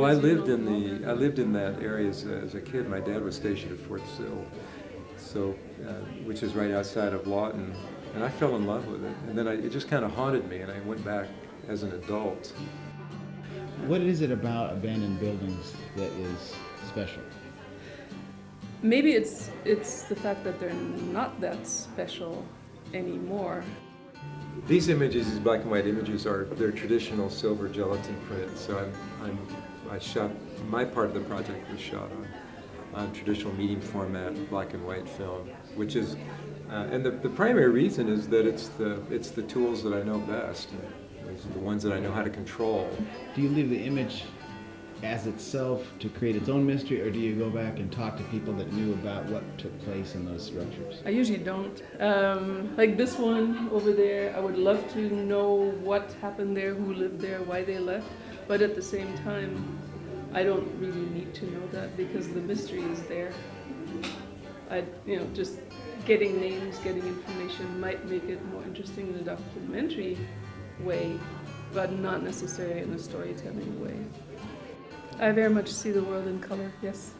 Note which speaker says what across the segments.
Speaker 1: Well, I lived in that area as a kid. My dad was stationed at Fort Sill, so which is right outside of Lawton, and I fell in love with it. And then it just kind of haunted me, and I went back as an adult.
Speaker 2: What is it about abandoned buildings that is special?
Speaker 3: Maybe it's the fact that they're not that special anymore.
Speaker 1: These images, these black and white images, they're traditional silver gelatin prints. So I shot, my part of the project was shot on traditional medium format black and white film, which is, and the primary reason is that it's the tools that I know best, it's the ones that I know how to control.
Speaker 2: Do you leave the image as itself to create its own mystery, or do you go back and talk to people that knew about what took place in those structures?
Speaker 3: I usually don't. Like this one over there, I would love to know what happened there, who lived there, why they left, but at the same time, I don't really need to know that because the mystery is there. Just getting names, getting information might make it more interesting in a documentary way, but not necessarily in a storytelling way. I very much see the world in color, yes.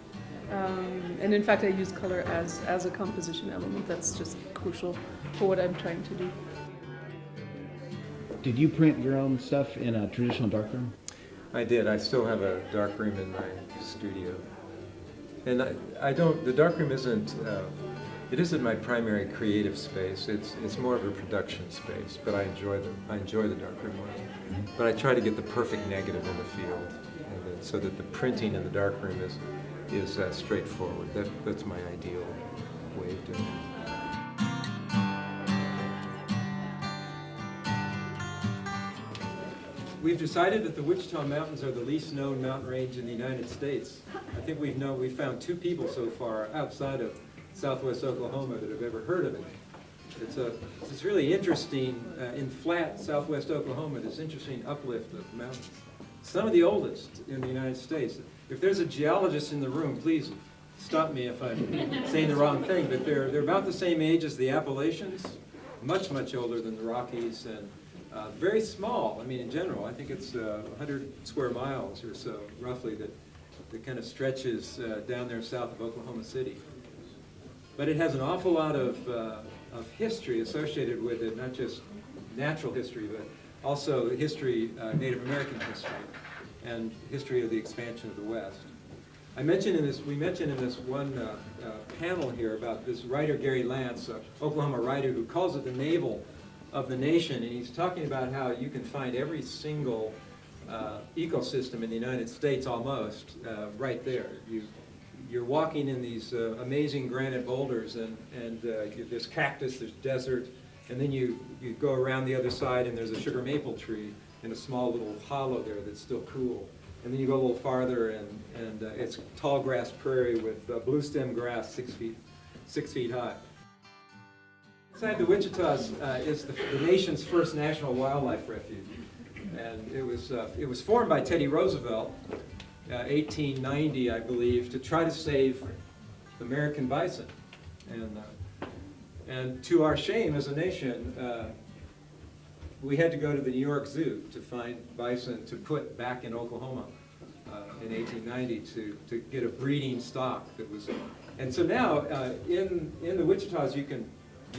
Speaker 3: And in fact, I use color as a composition element. That's just crucial for what I'm trying to do.
Speaker 2: Did you print your own stuff in a traditional darkroom?
Speaker 1: I did. I still have a darkroom in my studio. And the darkroom isn't my primary creative space. It's more of a production space, but I enjoy the darkroom more. Mm-hmm. But I try to get the perfect negative in the field, so that the printing in the darkroom is straightforward. That's my ideal way of doing it. We've decided that the Wichita Mountains are the least known mountain range in the United States. I think we've found 2 people so far outside of southwest Oklahoma that have ever heard of it. It's really interesting in flat southwest Oklahoma, this interesting uplift of mountains. Some of the oldest in the United States. If there's a geologist in the room, please stop me if I'm saying the wrong thing, but they're about the same age as the Appalachians, much, much older than the Rockies, and very small. I mean, in general, I think it's 100 square miles or so, roughly, that kind of stretches down there south of Oklahoma City. But it has an awful lot of history associated with it, not just natural history, but also history, Native American history, and history of the expansion of the West. We mentioned in this one panel here about this writer Gary Lance, an Oklahoma writer who calls it the navel of the nation, and he's talking about how you can find every single ecosystem in the United States almost right there. You're walking in these amazing granite boulders, and there's cactus, there's desert, and then you go around the other side and there's a sugar maple tree in a small little hollow there that's still cool. And then you go a little farther and it's tall grass prairie with blue stem grass 6 feet high. Inside the Wichitas is the nation's first national wildlife refuge. And it was formed by Teddy Roosevelt, 1890, I believe, to try to save the American bison. And to our shame as a nation, we had to go to the New York Zoo to find bison to put back in Oklahoma in 1890 to get a breeding stock that was. And so now in the Wichitas you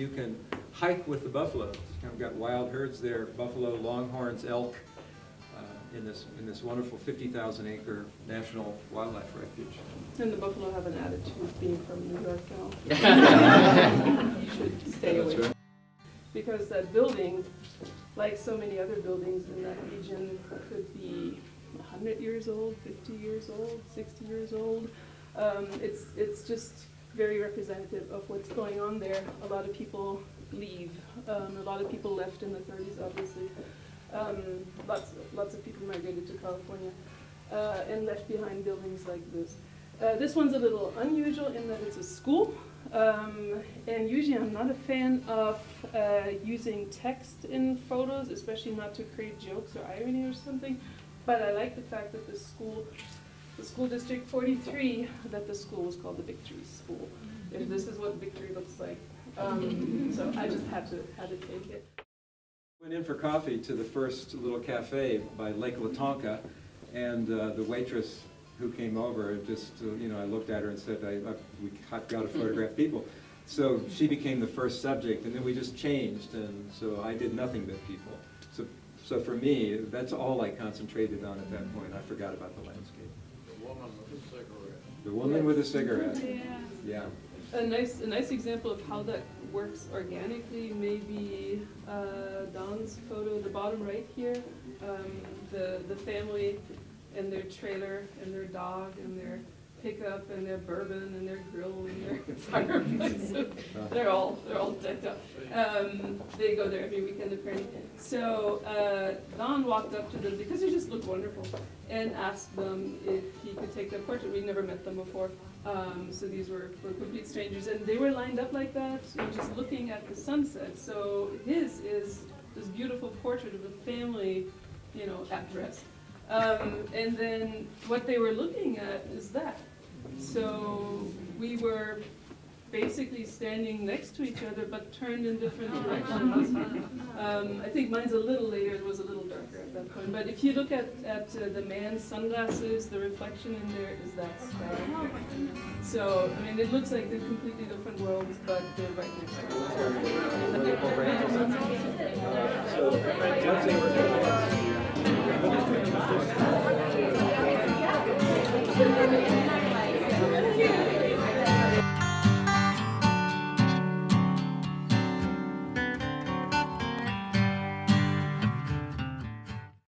Speaker 1: can hike with the buffaloes. We've got wild herds there: buffalo, longhorns, elk, in this wonderful 50,000 acre national wildlife refuge.
Speaker 3: And the buffalo have an attitude being from New York now. You should stay away.
Speaker 1: Right.
Speaker 3: Because that building, like so many other buildings in that region, could be 100 years old, 50 years old, 60 years old. It's just very representative of what's going on there. A lot of people leave. A lot of people left in the 30s, obviously. Lots of people migrated to California and left behind buildings like this. This one's a little unusual in that it's a school, and usually I'm not a fan of using text in photos, especially not to create jokes or irony or something, but I like the fact that the school district 43, that the school was called the Victory School. If this is what victory looks like. So I just had to take it.
Speaker 1: Went in for coffee to the first little cafe by Lake Latonka, And the waitress who came over, just, I looked at her and said, I've got to photograph people. So she became the first subject, and then we just changed, and so I did nothing but people. So for me, that's all I concentrated on at that point. I forgot about the landscape.
Speaker 4: The woman with a cigarette.
Speaker 1: The woman with a cigarette.
Speaker 3: Yeah.
Speaker 1: Yeah.
Speaker 3: A nice example of how that works organically may be Don's photo, the bottom right here. The family and their trailer and their dog and their pickup and their bourbon and their grill and their fireplace. They're all decked up. They go there every weekend apparently. So Don walked up to them because they just looked wonderful and asked them if he could take their portrait. We'd never met them before. So these were complete strangers, and they were lined up like that, just looking at the sunset. So his is this beautiful portrait of a family, at rest. And then what they were looking at is that. So we were basically standing next to each other, but turned in different directions. I think mine's a little later, it was a little darker at that point. But if you look at the man's sunglasses, the reflection in there is that sky. So, it looks like they're completely different worlds, but they're right next to each other.
Speaker 1: So once they were